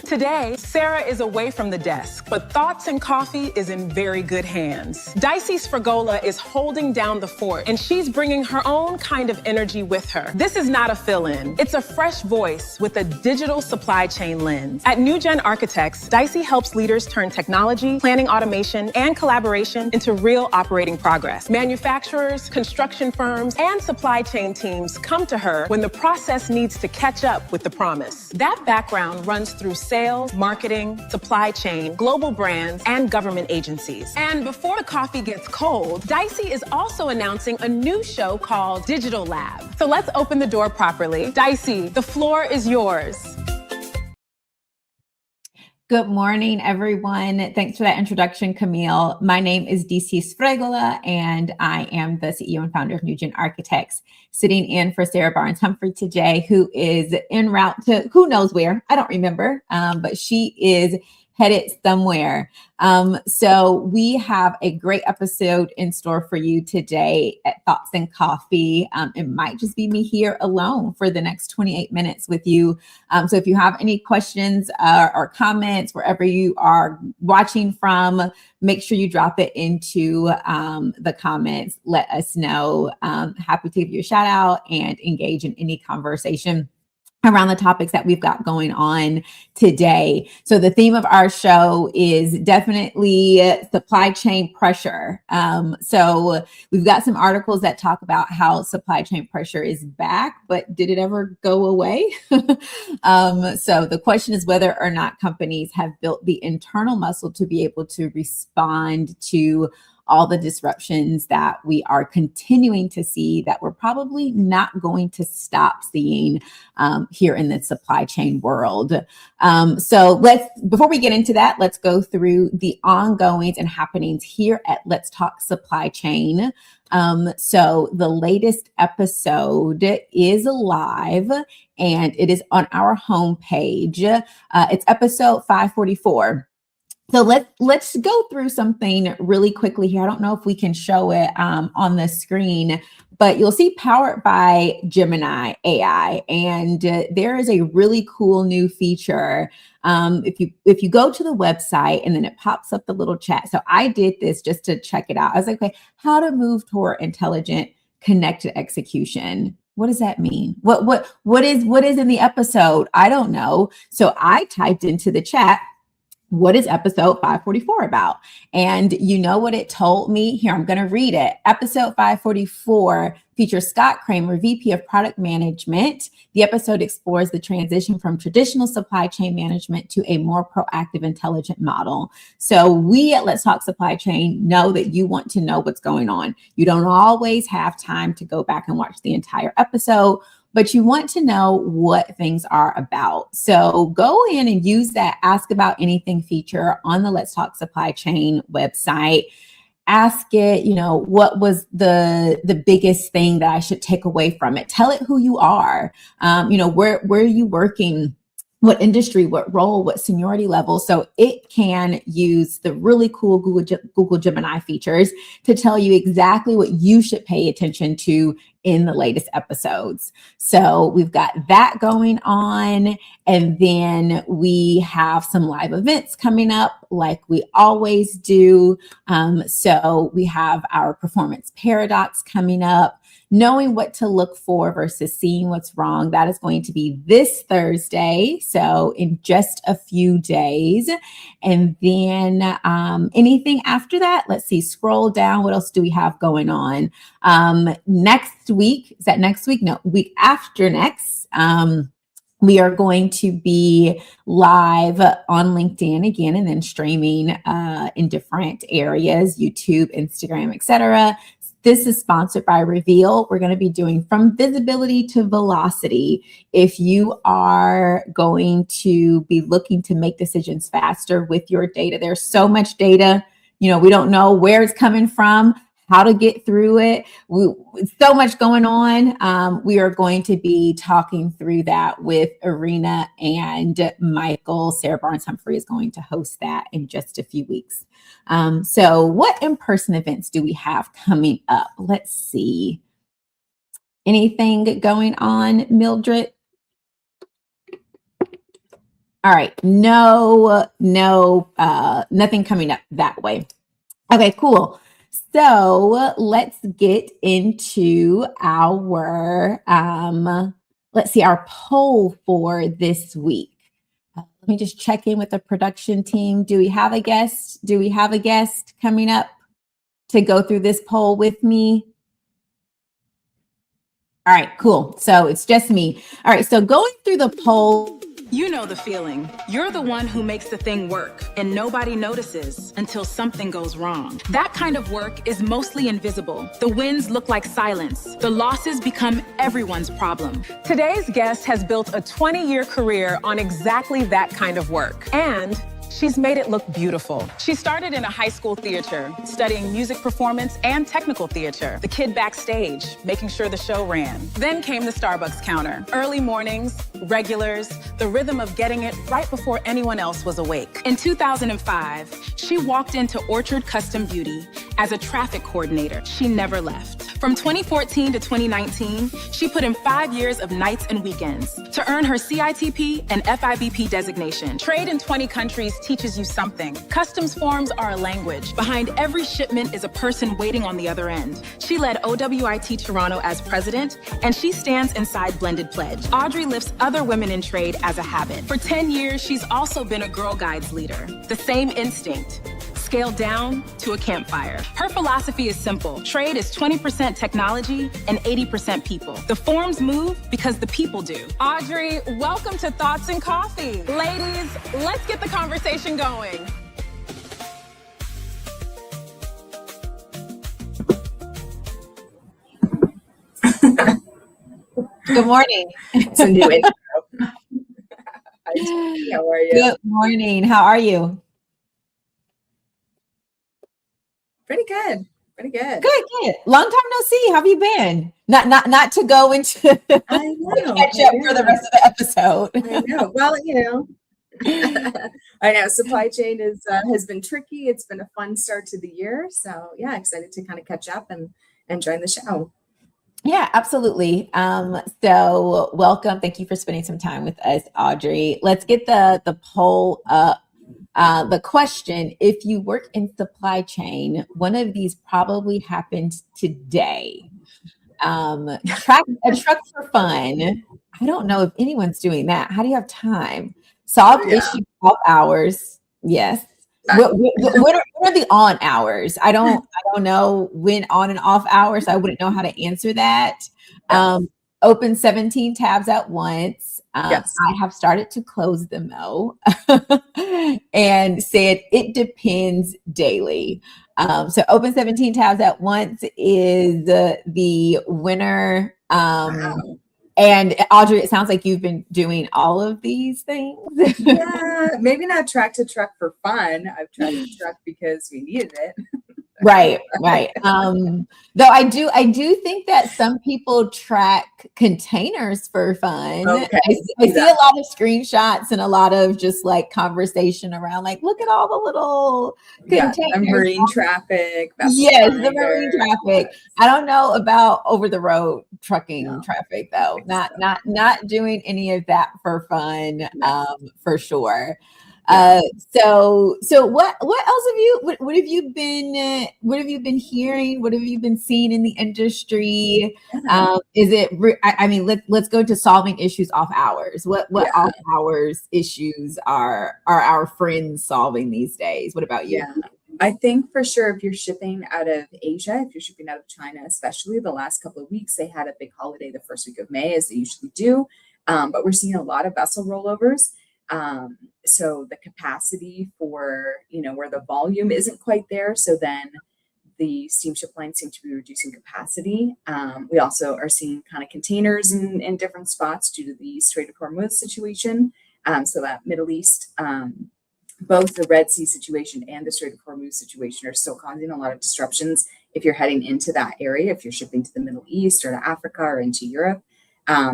Today, Sarah is away from the desk, but Thoughts and Coffee is in very good hands. Dicey Sfregola is holding down the fort, and she's bringing her own kind of energy with her. This is not a fill-in. It's a fresh voice with a digital supply chain lens. At NewGen Architects, Dicey helps leaders turn technology, planning automation, and collaboration into real operating progress. Manufacturers, construction firms, and supply chain teams come to her when the process needs to catch up with the promise. That background runs through sales, marketing, supply chain, global brands, and government agencies. And before the coffee gets cold, Dicey is also announcing a new show called Digital Lab. So let's open the door properly. Dicey, the floor is yours. Good morning, everyone. Thanks for that introduction, Camille. My name is DC Sfregola, and I am the CEO and founder of NewGen Architects, sitting in for Sarah Barnes-Humphrey today, who is en route to who knows where. I don't remember, but she is headed somewhere. So we have a great episode in store for you today at Thoughts and Coffee. It might just be me here alone for the next 28 minutes with you. So if you have any questions or comments, wherever you are watching from, make sure you drop it into the comments. Let us know. Happy to give you a shout out and engage in any conversation around the topics that we've got going on today. So the theme of our show is definitely supply chain pressure. So we've got some articles that talk about how supply chain pressure is back, but did it ever go away? So the question is whether or not companies have built the internal muscle to be able to respond to all the disruptions that we are continuing to see that we're probably not going to stop seeing here in the supply chain world. So before we get into that, let's go through the ongoings and happenings here at Let's Talk Supply Chain. So the latest episode is live and it is on our homepage. It's episode 544. So let's go through something really quickly here. I don't know if we can show it on the screen, but you'll see powered by Gemini AI, and there is a really cool new feature. If you go to the website and then it pops up the little chat. So I did this just to check it out. I was like, okay, how to move toward intelligent connected execution. What does that mean? What is in the episode? I don't know. So I typed into the chat, what is episode 544 about? And you know what it told me? Here, I'm going to read it. Episode 544 features Scott Kramer, VP of Product Management. The episode explores the transition from traditional supply chain management to a more proactive, intelligent model. So we at Let's Talk Supply Chain know that you want to know what's going on. You don't always have time to go back and watch the entire episode, but you want to know what things are about. So go in and use that Ask About Anything feature on the Let's Talk Supply Chain website. Ask it, what was the biggest thing that I should take away from it? Tell it who you are. Where are you working? What industry, what role, what seniority level. So it can use the really cool Google Gemini features to tell you exactly what you should pay attention to in the latest episodes. So we've got that going on. And then we have some live events coming up like we always do. So we have our performance paradox coming up. knowing what to look for versus seeing what's wrong. That is going to be this Thursday. So in just a few days. And then anything after that, let's see, scroll down. What else do we have going on? Next week, is that next week? No, week after next. We are going to be live on LinkedIn again, and then streaming in different areas, YouTube, Instagram, etc. This is sponsored by Reveal. We're going to be doing from visibility to velocity. If you are going to be looking to make decisions faster with your data, there's so much data, we don't know where it's coming from, how to get through it. So much going on. We are going to be talking through that with Arena and Michael. Sarah Barnes-Humphrey is going to host that in just a few weeks. So what in-person events do we have coming up? Let's see. Anything going on, Mildred? All right. No, nothing coming up that way. Okay, cool. So let's get into our, our poll for this week. Let me just check in with the production team. Do we have a guest? Coming up to go through this poll with me? All right, cool. So it's just me. All right, so going through the poll. You know the feeling. You're the one who makes the thing work, and nobody notices until something goes wrong. That kind of work is mostly invisible. The wins look like silence. The losses become everyone's problem. Today's guest has built a 20-year career on exactly that kind of work. And she's made it look beautiful. She started in a high school theater, studying music performance and technical theater. The kid backstage, making sure the show ran. Then came the Starbucks counter. Early mornings, regulars, the rhythm of getting it right before anyone else was awake. In 2005, she walked into Orchard Custom Beauty as a traffic coordinator. She never left. From 2014 to 2019, she put in 5 years of nights and weekends to earn her CITP and FIBP designation. Trade in 20 countries teaches you something. Customs forms are a language. Behind every shipment is a person waiting on the other end. She led OWIT Toronto as president, and she stands inside Blended Pledge. Audrey lifts other women in trade as a habit. For 10 years, she's also been a Girl Guides leader. The same instinct, scaled down to a campfire. Her philosophy is simple. Trade is 20% technology and 80% people. The forms move because the people do. Audrey, welcome to Thoughts and Coffee. Ladies, let's get the conversation going. Good morning. It's a new intro. How are you? Good morning. How are you? Pretty good. Good. Long time no see. How have you been? Not to go into I know. catch up for the rest of the episode. I know. Well, I know supply chain has been tricky. It's been a fun start to the year. So yeah, excited to kind of catch up and join the show. Yeah, absolutely. So welcome. Thank you for spending some time with us, Audrey. Let's get the poll up. The question, if you work in supply chain, one of these probably happened today. A truck for fun. I don't know if anyone's doing that. How do you have time? Solve issue off hours. Yes. What are the on hours? I don't know when on and off hours. I wouldn't know how to answer that. Open 17 tabs at once. Yes. I have started to close them though, and said it depends daily. So open 17 tabs at once is the winner. Wow. And Audrey, it sounds like you've been doing all of these things. Yeah, maybe not track to truck for fun. I've tracked to truck because we needed it. Right. Though I do think that some people track containers for fun. Okay. I see a lot of screenshots and a lot of just like conversation around like, look at all the little containers. And marine traffic. Yes, the marine traffic. I don't know about over the road trucking traffic though. Not doing any of that for fun, for sure. So what else have you what have you been hearing? What have you been seeing in the industry? Yeah. Is it I mean, let's go to solving issues off hours. What Yeah. off hours issues are our friends solving these days? What about you? Yeah. I think for sure if you're shipping out of Asia, if you're shipping out of China, especially the last couple of weeks, they had a big holiday the first week of May, as they usually do. But we're seeing a lot of vessel rollovers. So the capacity for, where the volume isn't quite there. So then the steamship lines seem to be reducing capacity. We also are seeing kind of containers in different spots due to the Strait of Hormuz situation. So that Middle East, both the Red Sea situation and the Strait of Hormuz situation are still causing a lot of disruptions if you're heading into that area, if you're shipping to the Middle East or to Africa or into Europe.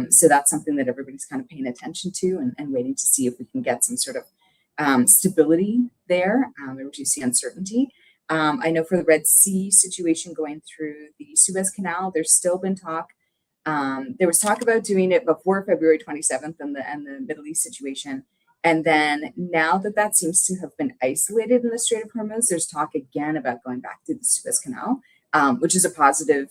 So that's something that everybody's kind of paying attention to and waiting to see if we can get some sort of stability there and reduce the uncertainty. I know for the Red Sea situation going through the Suez Canal, there's still been talk. There was talk about doing it before February 27th and the Middle East situation. And then now that seems to have been isolated in the Strait of Hormuz, there's talk again about going back to the Suez Canal, which is a positive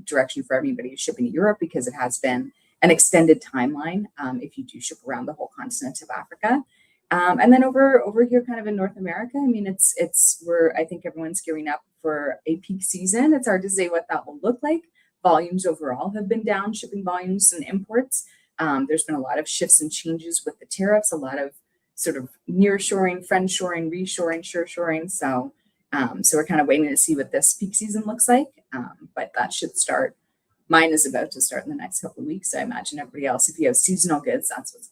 direction for everybody who's shipping to Europe because it has been an extended timeline if you do ship around the whole continent of Africa. And then over here, kind of in North America, I mean, it's where I think everyone's gearing up for a peak season. It's hard to say what that will look like. Volumes overall have been down, shipping volumes and imports. There's been a lot of shifts and changes with the tariffs, a lot of sort of nearshoring, friendshoring, reshoring, sureshoring. So we're kind of waiting to see what this peak season looks like. But that should start. Mine is about to start in the next couple of weeks. I imagine everybody else, if you have seasonal goods, that's what's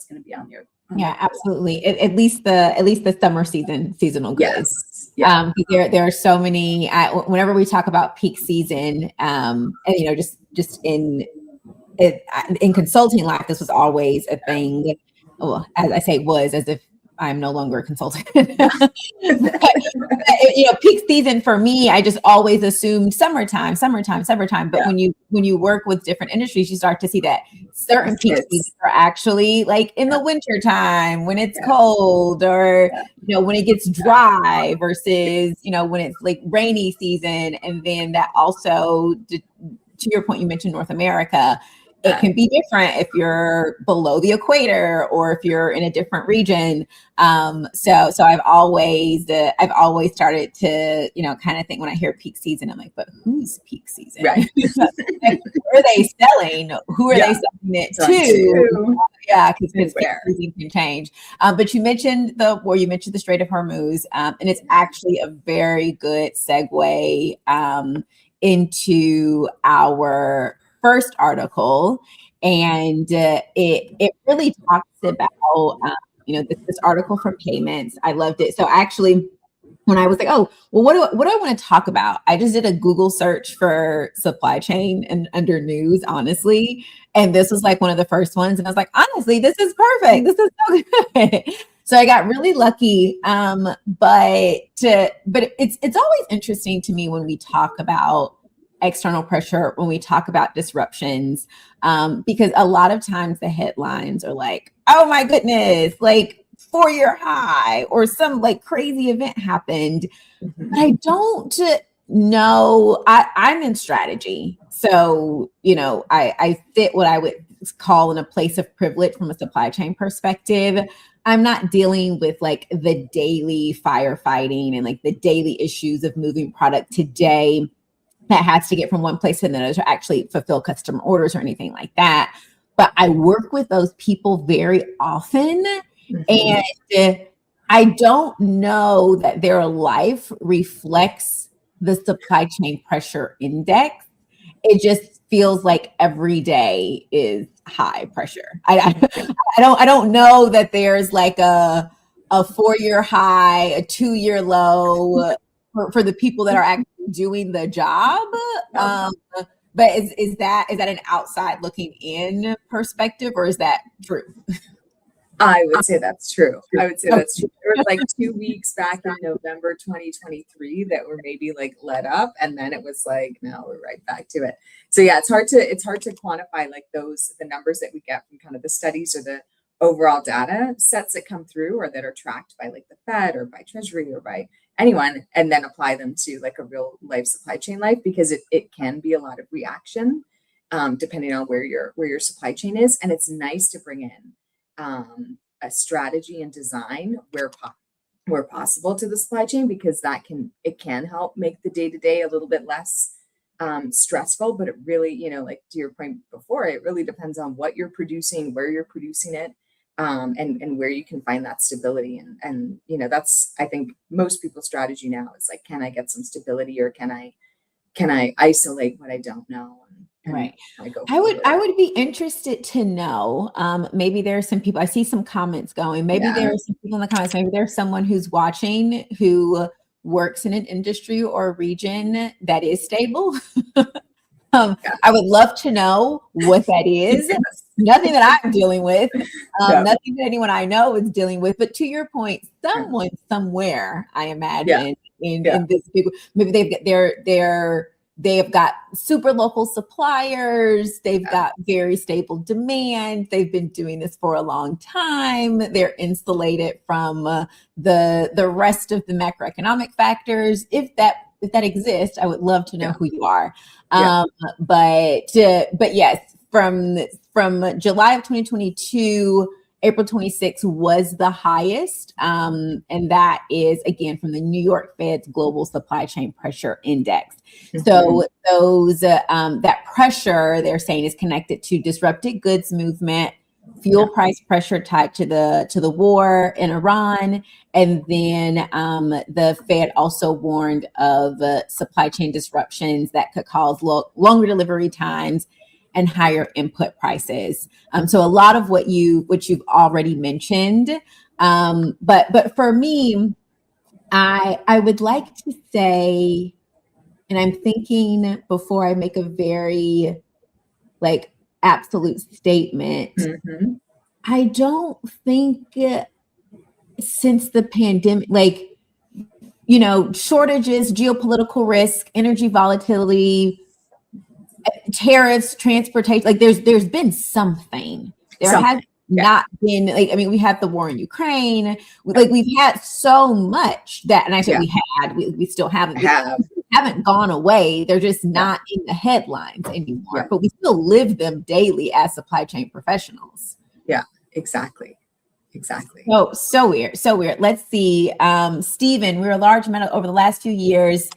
gonna be on your. Yeah, absolutely. At least the summer seasonal goods. Yes. Yeah. There are so many. Whenever we talk about peak season, and just in consulting life, this was always a thing. Well, as I say, was as if I'm no longer a consultant. but, peak season for me, I just always assumed summertime. But when you work with different industries, you start to see that certain peak seasons are actually like in the winter time when it's cold, or when it gets dry versus when it's like rainy season. And then that also, to your point, you mentioned North America. It can be different if you're below the equator or if you're in a different region. So I've always started to, kind of think when I hear peak season, I'm like, but who's peak season? Right. Like, who are they selling? Who are they selling it to? Yeah, because peak season can change. But you mentioned the Strait of Hormuz, and it's actually a very good segue into our first article, and it really talks about this article from Payments. I loved it. So actually, when I was like, oh, well, what do I want to talk about? I just did a Google search for supply chain and under news, honestly, and this was like one of the first ones, and I was like, honestly, this is perfect. This is so good. So I got really lucky, but it's always interesting to me when we talk about external pressure, when we talk about disruptions, because a lot of times the headlines are like, oh my goodness, like 4-year high or some like crazy event happened. But I don't know, I'm in strategy. So, I fit what I would call in a place of privilege from a supply chain perspective. I'm not dealing with like the daily firefighting and like the daily issues of moving product today that has to get from one place to another to actually fulfill customer orders or anything like that. But I work with those people very often. And I don't know that their life reflects the supply chain pressure index. It just feels like every day is high pressure. I don't know that there's like a 4-year high, a 2-year low for the people that are actually doing the job. But is that an outside looking in perspective, or is that true? I would say that's true. There were like 2 weeks back in November 2023 that were maybe like let up, and then it was like, no, we're right back to it. So yeah, it's hard to quantify like the numbers that we get from kind of the studies or the overall data sets that come through or that are tracked by like the Fed or by Treasury or by anyone, and then apply them to like a real life supply chain life, because it can be a lot of reaction depending on where your supply chain is. And it's nice to bring in a strategy and design where possible to the supply chain, because it can help make the day-to-day a little bit less stressful. But it really, like to your point before, it really depends on what you're producing, where you're producing it, and where you can find that stability. And that's, I think, most people's strategy now is like, can I get some stability, or can I isolate what I don't know? And right. I would be interested to know, maybe there are some people, I see some comments going, maybe there are some people in the comments, maybe there's someone who's watching who works in an industry or a region that is stable. I would love to know what that is. Yes. Nothing that I'm dealing with, nothing that anyone I know is dealing with. But to your point, someone somewhere, I imagine, in this big, maybe they have got super local suppliers. They've got very stable demand. They've been doing this for a long time. They're insulated from the rest of the macroeconomic factors. If that exists, I would love to know who you are. But yes, from July of 2022, April 26 was the highest. And that is, again, from the New York Fed's Global Supply Chain Pressure Index. Mm-hmm. So those that pressure, they're saying, is connected to disrupted goods movement, fuel price pressure tied to the war in Iran. And then the Fed also warned of supply chain disruptions that could cause longer delivery times and higher input prices. So a lot of what you've already mentioned. But for me, I would like to say, and I'm thinking before I make a very absolute statement, I don't think since the pandemic, shortages, geopolitical risk, energy volatility, tariffs, transportation, there's been something. There has not been, we had the war in Ukraine, we've had so much that, and I said we still haven't gone away. They're just not in the headlines anymore, but we still live them daily as supply chain professionals. Yeah, exactly. So weird. Let's see. Stephen, we're a large amount over the last few years.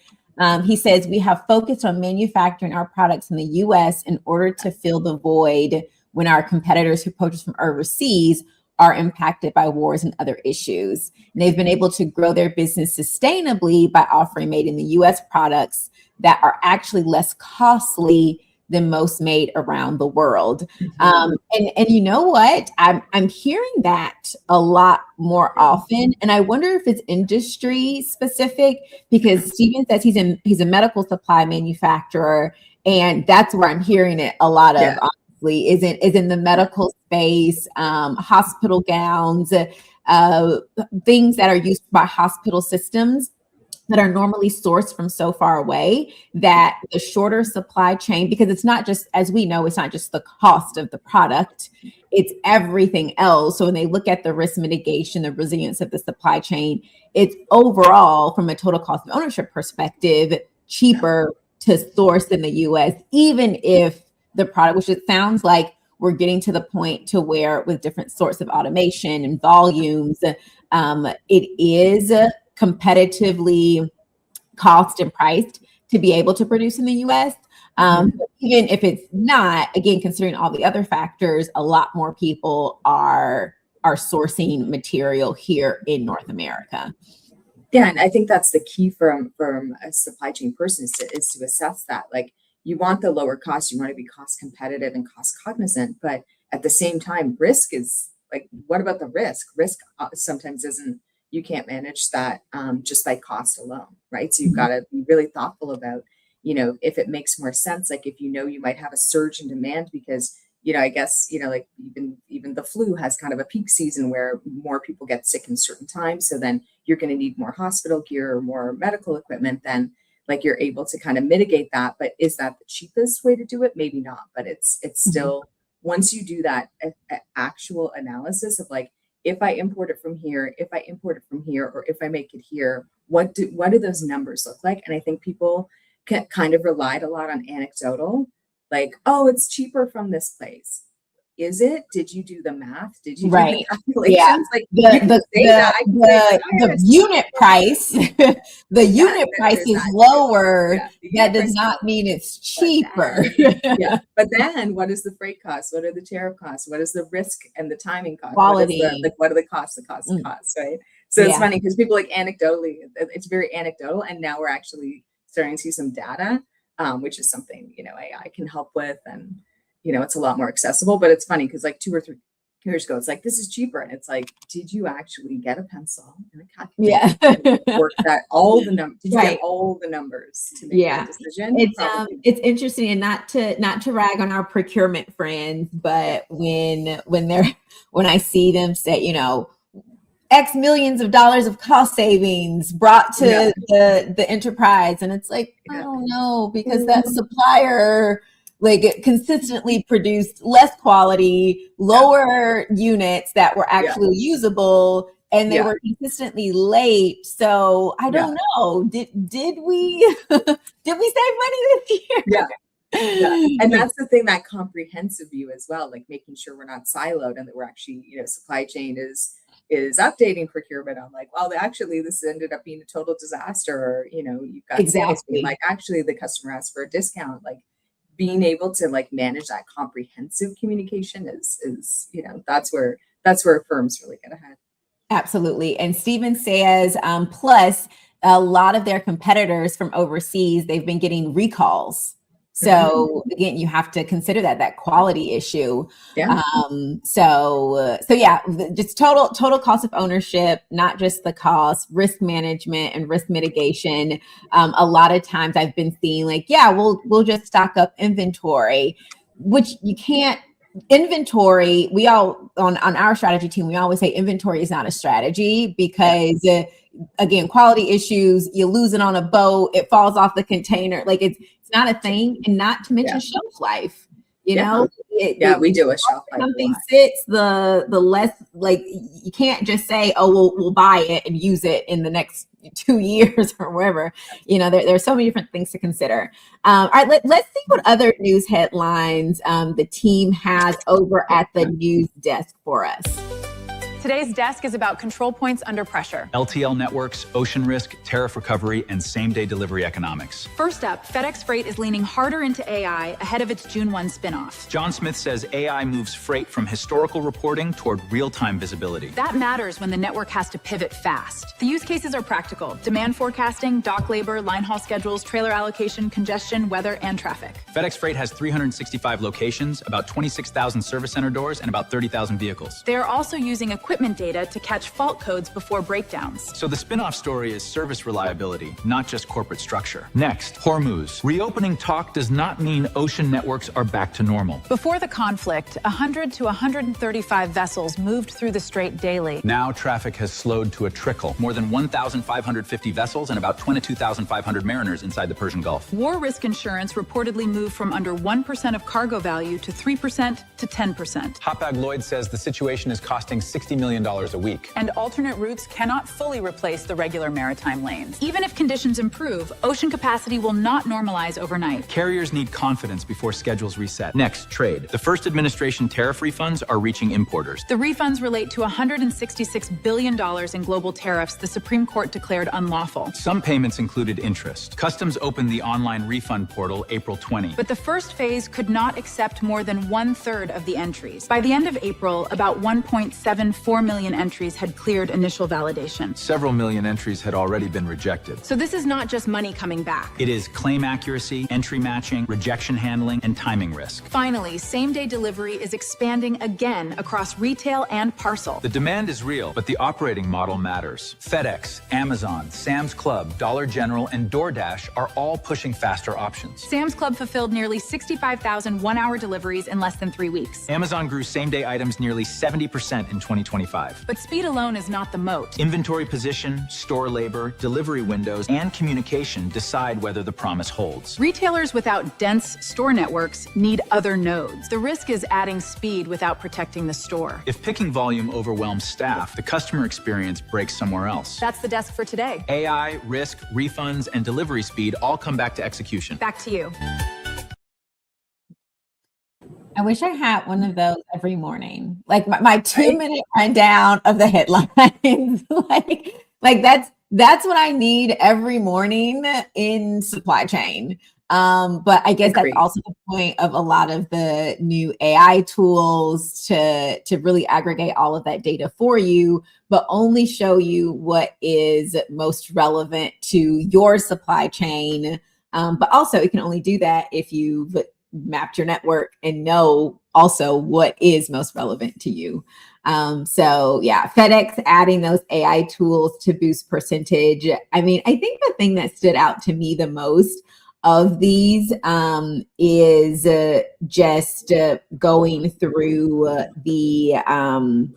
He says we have focused on manufacturing our products in the U.S. in order to fill the void when our competitors who purchase from overseas are impacted by wars and other issues. And they've been able to grow their business sustainably by offering made in the U.S. products that are actually less costly than most made around the world. And you know what? I'm hearing that a lot more often. And I wonder if it's industry specific, because Stephen says he's a medical supply manufacturer, and that's where I'm hearing it a lot of, honestly, is in the medical space, hospital gowns, things that are used by hospital systems that are normally sourced from so far away, that the shorter supply chain, because it's not just, as we know, it's not just the cost of the product, it's everything else. So when they look at the risk mitigation, the resilience of the supply chain, it's overall, from a total cost of ownership perspective, cheaper to source in the US, even if the product, which it sounds like we're getting to the point to where with different sorts of automation and volumes, it is competitively cost and priced to be able to produce in the US. Even if it's not, again, considering all the other factors, a lot more people are sourcing material here in North America. Yeah, and I think that's the key from a supply chain person is to assess that. Like, you want the lower cost, you want to be cost competitive and cost cognizant, but at the same time, risk is like, what about the risk? Risk sometimes isn't, you can't manage that just by cost alone, right? So you've got to be really thoughtful about, if it makes more sense, like if you might have a surge in demand because, I guess, like even the flu has kind of a peak season where more people get sick in certain times. So then you're going to need more hospital gear or more medical equipment, then like you're able to kind of mitigate that. But is that the cheapest way to do it? Maybe not, but it's still once you do that actual analysis of like, if I import it from here, if I import it from here, or if I make it here, what do those numbers look like? And I think people kind of relied a lot on anecdotal, like, oh, it's cheaper from this place. Is it? Did you do the math? Did you do the calculations? Yeah. Like the unit price, the unit price is lower. That does not mean it's cheaper. But then what is the freight cost? What are the tariff costs? What is the risk and the timing cost? Quality. What are the costs? Right? So it's funny because people like anecdotally, it's very anecdotal, and now we're actually starting to see some data, which is something, AI can help with, and it's a lot more accessible. But it's funny because like 2 or 3 years ago, it's like, this is cheaper. And it's like, did you actually get a pencil and a calculator? Work that all the numbers? Did you get all the numbers to make a decision? It's interesting, and not to rag on our procurement friends, but when I see them say, X millions of dollars of cost savings brought to the enterprise, and it's like, I don't know, because that supplier like consistently produced less quality, lower units that were actually usable, and they were consistently late. So I don't know. Did we save money this year? And that's the thing, that comprehensive view as well, like making sure we're not siloed and that we're actually, supply chain is updating procurement on like, well, actually this ended up being a total disaster, or you've got sales being like, actually the customer asked for a discount. Like being able to like manage that comprehensive communication is that's where firms really get ahead. Absolutely. And Steven says, plus a lot of their competitors from overseas, they've been getting recalls. So again, you have to consider that quality issue. So just total cost of ownership, not just the cost, risk management and risk mitigation. A lot of times I've been seeing like, we'll just stock up inventory, which you can't. Inventory, we all on our strategy team, we always say inventory is not a strategy because again, quality issues, you lose it on a boat, it falls off the container, like it's not a thing. And not to mention shelf life, we do a shelf life. Something sits, the less, like you can't just say, oh, we'll buy it and use it in the next 2 years or wherever. There's so many different things to consider. All right, let's see what other news headlines the team has over at the news desk for us. Today's desk is about control points under pressure. LTL networks, ocean risk, tariff recovery, and same-day delivery economics. First up, FedEx Freight is leaning harder into AI ahead of its June 1 spinoff. John Smith says AI moves freight from historical reporting toward real-time visibility. That matters when the network has to pivot fast. The use cases are practical: demand forecasting, dock labor, line haul schedules, trailer allocation, congestion, weather, and traffic. FedEx Freight has 365 locations, about 26,000 service center doors, and about 30,000 vehicles. They are also using equipment data to catch fault codes before breakdowns. So the spin-off story is service reliability, not just corporate structure. Next, Hormuz. Reopening talk does not mean ocean networks are back to normal. Before the conflict, 100 to 135 vessels moved through the strait daily. Now traffic has slowed to a trickle. More than 1,550 vessels and about 22,500 mariners inside the Persian Gulf. War risk insurance reportedly moved from under 1% of cargo value to 3% to 10%. Hapag-Lloyd says the situation is costing $60 million a week. And alternate routes cannot fully replace the regular maritime lanes. Even if conditions improve, ocean capacity will not normalize overnight. Carriers need confidence before schedules reset. Next, trade. The first administration tariff refunds are reaching importers. The refunds relate to $166 billion in global tariffs the Supreme Court declared unlawful. Some payments included interest. Customs opened the online refund portal April 20. But the first phase could not accept more than 1/3 of the entries. By the end of April, about 1.74 million entries had cleared initial validation. Several million entries had already been rejected. So this is not just money coming back. It is claim accuracy, entry matching, rejection handling, and timing risk. Finally, same-day delivery is expanding again across retail and parcel. The demand is real, but the operating model matters. FedEx, Amazon, Sam's Club, Dollar General, and DoorDash are all pushing faster options. Sam's Club fulfilled nearly 65,000 one-hour deliveries in less than 3 weeks. Amazon grew same-day items nearly 70% in 2023. 2025. But speed alone is not the moat. Inventory position, store labor, delivery windows, and communication decide whether the promise holds. Retailers without dense store networks need other nodes. The risk is adding speed without protecting the store. If picking volume overwhelms staff, the customer experience breaks somewhere else. That's the desk for today. AI, risk, refunds, and delivery speed all come back to execution. Back to you. I wish I had one of those every morning, like my 2-minute rundown of the headlines. like that's what I need every morning in supply chain. But I guess that's also the point of a lot of the new AI tools to really aggregate all of that data for you, but only show you what is most relevant to your supply chain. But also it can only do that if you've mapped your network and know also what is most relevant to you. So yeah, FedEx adding those AI tools to boost percentage. I mean, I think the thing that stood out to me the most of these is just going through the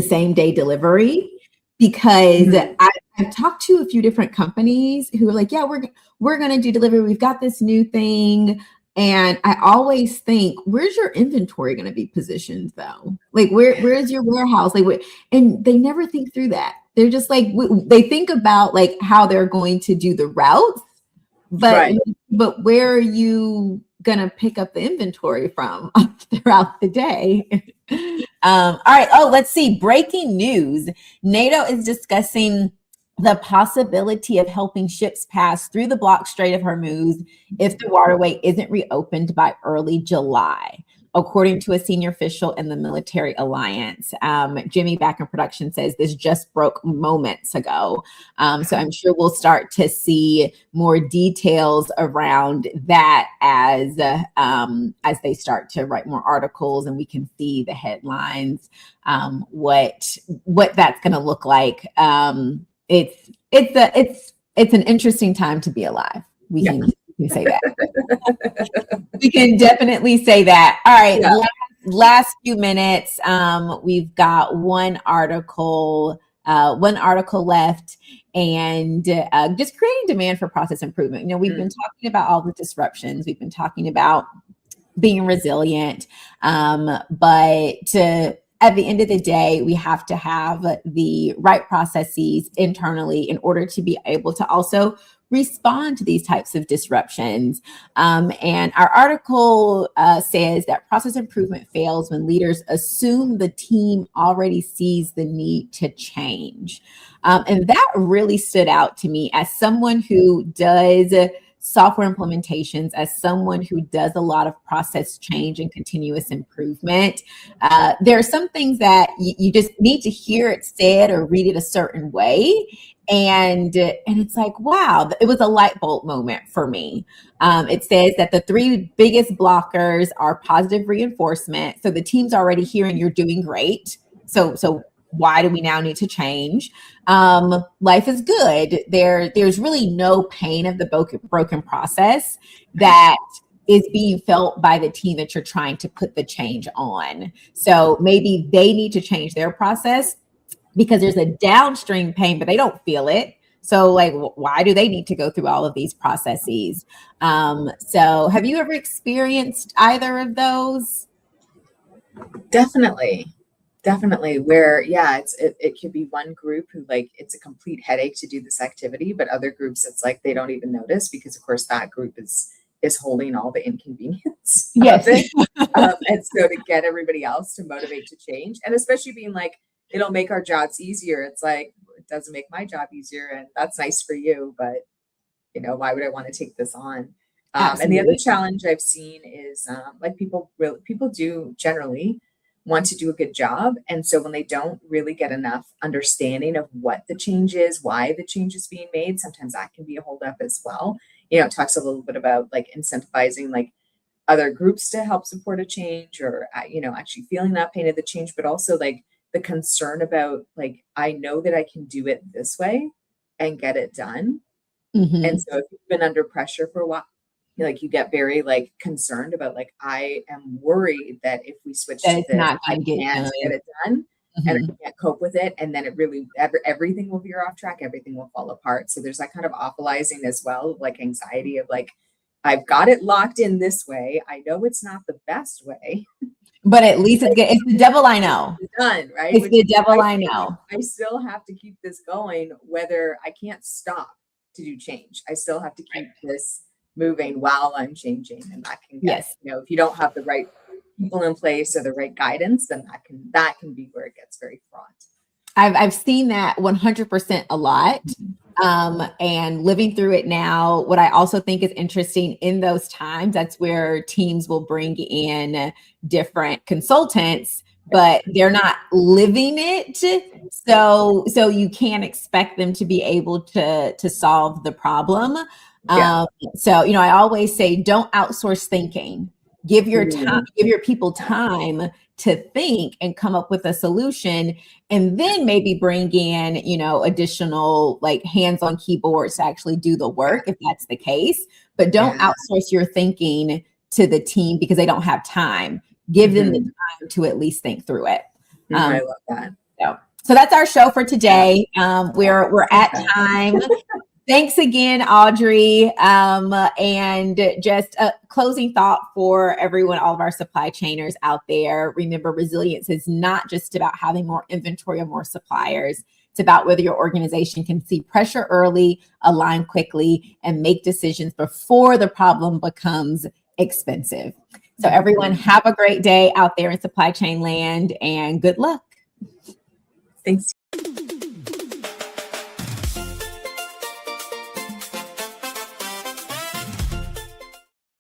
same day delivery, because I've talked to a few different companies who are like, yeah, we're going to do delivery. We've got this new thing. And I always think, where's your inventory going to be positioned though? Like, where is your warehouse? Like, and they never think through that. They're just like, they think about like how they're going to do the routes, but where are you going to pick up the inventory from throughout the day? All right. Oh, let's see. Breaking news. NATO is discussing the possibility of helping ships pass through the blocked Strait of Hormuz if the waterway isn't reopened by early July, according to a senior official in the military alliance. Jimmy back in production says this just broke moments ago. So I'm sure we'll start to see more details around that as they start to write more articles and we can see the headlines, what that's going to look like. It's an interesting time to be alive. We can say that. We can definitely say that. All right. Yeah. Last few minutes. We've got one article left, and just creating demand for process improvement. You know, we've been talking about all the disruptions. We've been talking about being resilient, but at the end of the day, we have to have the right processes internally in order to be able to also respond to these types of disruptions. And our article says that process improvement fails when leaders assume the team already sees the need to change. And that really stood out to me as someone who does software implementations, as someone who does a lot of process change and continuous improvement. There are some things that you just need to hear it said or read it a certain way. And it's like, wow, it was a light bulb moment for me. It says that the 3 biggest blockers are positive reinforcement. So the team's already hearing you're doing great. So why do we now need to change? Life is good. There's really no pain of the broken process that is being felt by the team that you're trying to put the change on. So maybe they need to change their process because there's a downstream pain, but they don't feel it. So like, why do they need to go through all of these processes? So have you ever experienced either of those? Definitely where, it could be one group who like, it's a complete headache to do this activity, but other groups, it's like, they don't even notice because of course that group is holding all the inconvenience. Yes. And so to get everybody else to motivate to change, and especially being like, it'll make our jobs easier. It's like, it doesn't make my job easier. And that's nice for you, but you know, why would I want to take this on? And the other challenge I've seen is like people do generally want to do a good job. And so when they don't really get enough understanding of what the change is, why the change is being made, sometimes that can be a holdup as well. You know, it talks a little bit about like incentivizing like other groups to help support a change or, you know, actually feeling that pain of the change, but also like the concern about like, I know that I can do it this way and get it done. Mm-hmm. And so if you've been under pressure for a while, like you get very like concerned about like, I am worried that if we switch to this, I can't get it done. and I can't cope with it. And then it really, everything will veer off track. Everything will fall apart. So there's that kind of awfulizing as well, like anxiety of like, I've got it locked in this way. I know it's not the best way, but at least it's good. It's the devil I know. It's done, right? It's the devil I know. I still have to keep this going, whether I can't stop to do change. I still have to keep this moving while I'm changing. And that can get, if you don't have the right people in place or the right guidance, then that can be where it gets very fraught. I've seen that 100% a lot. And living through it now, what I also think is interesting in those times, that's where teams will bring in different consultants, but they're not living it. So you can't expect them to be able to solve the problem. So, I always say, don't outsource thinking. Give your time, give your people time to think and come up with a solution, and then maybe bring in, additional like hands on keyboards to actually do the work if that's the case. But don't outsource your thinking to the team because they don't have time. Give them the time to at least think through it. I love that. So that's our show for today. We're at time. Thanks again, Audrey. And just a closing thought for everyone, all of our supply chainers out there. Remember, resilience is not just about having more inventory or more suppliers. It's about whether your organization can see pressure early, align quickly, and make decisions before the problem becomes expensive. So everyone, have a great day out there in supply chain land, and good luck. Thanks.